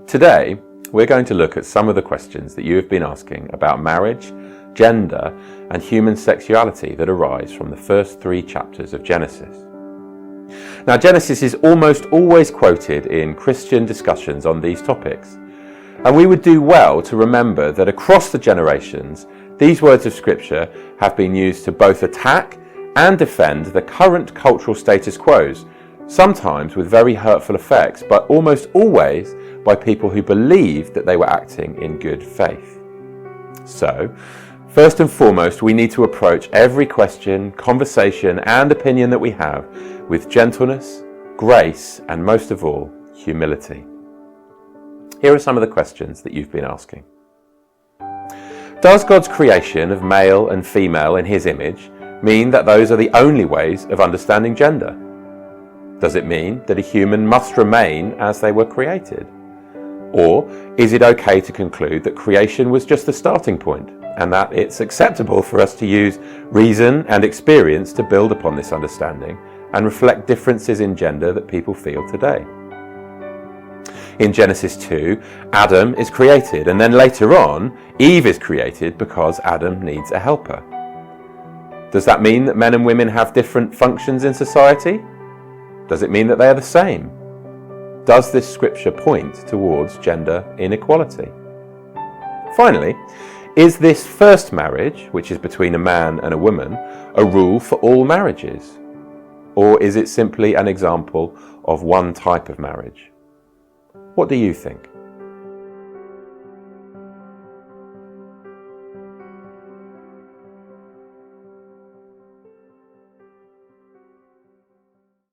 Today, we're going to look at some of the questions that you have been asking about marriage, gender, and human sexuality that arise from the first 3 chapters of Genesis. Now, Genesis is almost always quoted in Christian discussions on these topics, and we would do well to remember that across the generations, these words of Scripture have been used to both attack and defend the current cultural status quos, sometimes with very hurtful effects, but almost always by people who believed that they were acting in good faith. So, first and foremost, we need to approach every question, conversation, and opinion that we have with gentleness, grace, and most of all, humility. Here are some of the questions that you've been asking. Does God's creation of male and female in His image mean that those are the only ways of understanding gender? Does it mean that a human must remain as they were created? Or is it okay to conclude that creation was just the starting point and that it's acceptable for us to use reason and experience to build upon this understanding and reflect differences in gender that people feel today? In Genesis 2, Adam is created, and then later on, Eve is created because Adam needs a helper. Does that mean that men and women have different functions in society? Does it mean that they are the same? Does this scripture point towards gender inequality? Finally, is this first marriage, which is between a man and a woman, a rule for all marriages? Or is it simply an example of one type of marriage? What do you think?